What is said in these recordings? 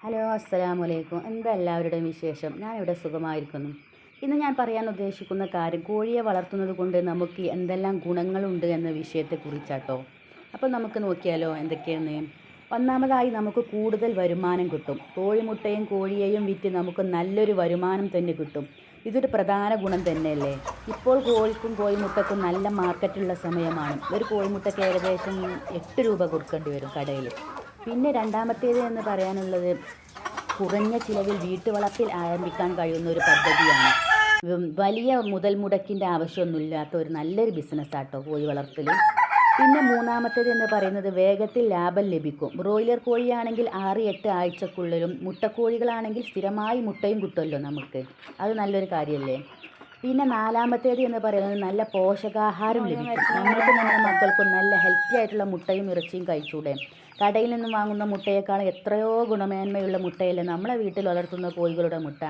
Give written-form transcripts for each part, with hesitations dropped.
Hello അസ്സലാമു അലൈക്കും. എന്താ എല്ലാവരുടെയും വിശേഷം? ഞാനിവിടെ സുഖമായിരിക്കുന്നു. ഇന്ന് ഞാൻ പറയാൻ ഉദ്ദേശിക്കുന്ന കാര്യം കോഴിയെ വളർത്തുന്നത് കൊണ്ട് നമുക്ക് എന്തെല്ലാം ഗുണങ്ങളുണ്ട് എന്ന വിഷയത്തെക്കുറിച്ചാട്ടോ. അപ്പോൾ നമുക്ക് നോക്കിയാലോ എന്തൊക്കെയാണ്. ഒന്നാമതായി നമുക്ക് കൂടുതൽ വരുമാനം കിട്ടും. കോഴിമുട്ടയും കോഴിയെയും വിറ്റ് നമുക്ക് നല്ലൊരു വരുമാനം തന്നെ കിട്ടും. ഇതൊരു പ്രധാന ഗുണം തന്നെയല്ലേ. ഇപ്പോൾ കോഴിക്കും കോഴിമുട്ടക്കും നല്ല മാർക്കറ്റുള്ള സമയമാണ്. ഒരു കോഴിമുട്ടയ്ക്ക് ഏകദേശം 8 രൂപ കൊടുക്കേണ്ടി വരും കടയിൽ. പിന്നെ രണ്ടാമത്തേത് എന്ന് പറയാനുള്ളത് കുറഞ്ഞ ചിലവിൽ വീട്ടുവളപ്പിൽ ആരംഭിക്കാൻ കഴിയുന്ന ഒരു പദ്ധതിയാണ്. വലിയ മുതൽ മുടക്കിൻ്റെ ആവശ്യമൊന്നുമില്ലാത്ത ഒരു നല്ലൊരു ബിസിനസ്സാട്ടോ കോഴി വളർത്തൽ. പിന്നെ മൂന്നാമത്തേത് എന്ന് പറയുന്നത് വേഗത്തിൽ ലാഭം ലഭിക്കും. ബ്രോയിലർ കോഴിയാണെങ്കിൽ 6-8 ആഴ്ചക്കുള്ളിലും മുട്ടക്കോഴികളാണെങ്കിൽ സ്ഥിരമായി മുട്ടയും കിട്ടുമല്ലോ നമുക്ക്. അത് നല്ലൊരു കാര്യമല്ലേ. പിന്നെ നാലാമത്തേത് എന്ന് പറയുന്നത് നല്ല പോഷകാഹാരം ലഭിക്കും. നമ്മൾക്ക് നമ്മുടെ മക്കൾക്കും നല്ല ഹെൽത്തി ആയിട്ടുള്ള മുട്ടയും ഇറച്ചിയും കഴിച്ചൂടെ. കടയിൽ നിന്നും വാങ്ങുന്ന മുട്ടയേക്കാൾ എത്രയോ ഗുണമേന്മയുള്ള മുട്ടയല്ലേ നമ്മളെ വീട്ടിൽ വളർത്തുന്ന കോഴികളുടെ മുട്ട.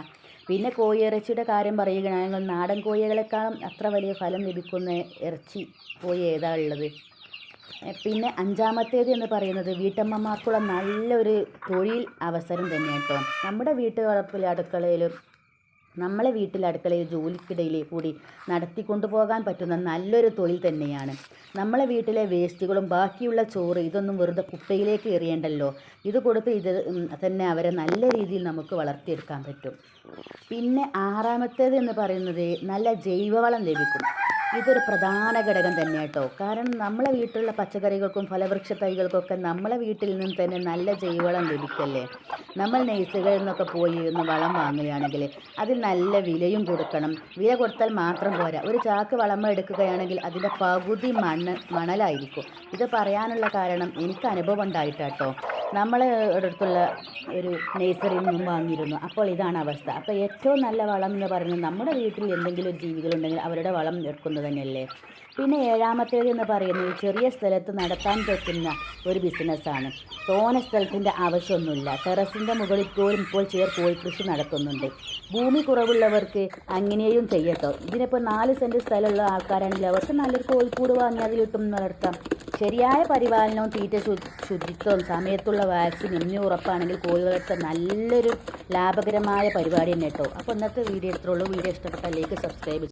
പിന്നെ കോഴിയിറച്ചിയുടെ കാര്യം പറയുകയാണെങ്കിൽ നാടൻ കോഴികളെക്കാളും അത്ര വലിയ ഫലം ലഭിക്കുന്ന ഇറച്ചി കോഴി ഏതാ ഉള്ളത്. പിന്നെ അഞ്ചാമത്തേത് എന്ന് പറയുന്നത് വീട്ടമ്മമാർക്കുള്ള നല്ലൊരു തൊഴിൽ അവസരം തന്നെ കേട്ടോ. നമ്മുടെ നമ്മളെ വീട്ടിൽ അടുക്കളയിൽ ജോലിക്കിടയിൽ കൂടി നടത്തിക്കൊണ്ടു പോകാൻ പറ്റുന്ന നല്ലൊരു തൊഴിൽ തന്നെയാണ്. നമ്മളെ വീട്ടിലെ വേസ്റ്റുകളും ബാക്കിയുള്ള ചോറ് ഇതൊന്നും വെറുതെ കുപ്പയിലേക്ക് എറിയണ്ടല്ലോ. ഇത് കൊടുത്ത് തന്നെ അവരെ നല്ല രീതിയിൽ നമുക്ക് വളർത്തിയെടുക്കാൻ പറ്റും. പിന്നെ ആറാമത്തേത് എന്ന് പറയുന്നത് നല്ല ജൈവവളം ലഭിക്കും. ഇതൊരു പ്രധാന ഘടകം തന്നെ കേട്ടോ. കാരണം നമ്മളെ വീട്ടിലുള്ള പച്ചക്കറികൾക്കും ഫലവൃക്ഷ തൈകൾക്കൊക്കെ നമ്മളെ വീട്ടിൽ നിന്ന് തന്നെ നല്ല ജൈവവളം ലഭിക്കല്ലേ. നമ്മൾ നഴ്സറികളിൽ നിന്നൊക്കെ പോയി ഒന്ന് വളം വാങ്ങുകയാണെങ്കിൽ അതിൽ നല്ല വിലയും കൊടുക്കണം. വില കൊടുത്താൽ മാത്രം പോരാ. ഒരു ചാക്ക് വളം എടുക്കുകയാണെങ്കിൽ അതിൻ്റെ പകുതി മണലായിരിക്കും. ഇത് പറയാനുള്ള കാരണം എനിക്ക് അനുഭവം ഉണ്ടായിട്ടാട്ടോ. നമ്മളെ അടുത്തുള്ള ഒരു നഴ്സറിയിൽ നിന്നും വാങ്ങിയിരുന്നു. അപ്പോൾ ഇതാണ് അവസ്ഥ. അപ്പോൾ ഏറ്റവും നല്ല വളം എന്ന് പറയുന്നത് നമ്മുടെ വീട്ടിൽ എന്തെങ്കിലും ഒരു ജീവികളുണ്ടെങ്കിൽ അവരുടെ വളം എടുക്കുന്നത് തന്നെയല്ലേ. പിന്നെ ഏഴാമത്തേത് എന്ന് പറയുന്നത് ചെറിയ സ്ഥലത്ത് നടത്താൻ പറ്റുന്ന ഒരു ബിസിനസ്സാണ്. തോന സ്ഥലത്തിൻ്റെ ആവശ്യമൊന്നുമില്ല. ടെറസിൻ്റെ മുകളിൽ പോലും ഇപ്പോൾ കോഴിക്കൃഷി നടത്തുന്നുണ്ട്. ഭൂമി കുറവുള്ളവർക്ക് അങ്ങനെയും ചെയ്യട്ടോ. ഇതിനിപ്പോൾ 4 സെൻറ്റ് സ്ഥലമുള്ള ആൾക്കാരാണെങ്കിൽ അവർക്ക് നല്ലൊരു കോഴിക്കൂട് വാങ്ങി അതിലിട്ടും വളർത്താം. ശരിയായ പരിപാലനവും തീറ്റ ശുചിത്വവും സമയത്തുള്ള വാക്സിൻ എന്നിവ ഉറപ്പാണെങ്കിൽ കോഴി വളർത്താൻ നല്ലൊരു ലാഭകരമായ പരിപാടി തന്നെ കേട്ടോ. അപ്പോൾ ഇന്നത്തെ വീഡിയോ ഇത്രയുള്ളൂ. വീഡിയോ ഇഷ്ടപ്പെട്ടാൽ സബ്സ്ക്രൈബ്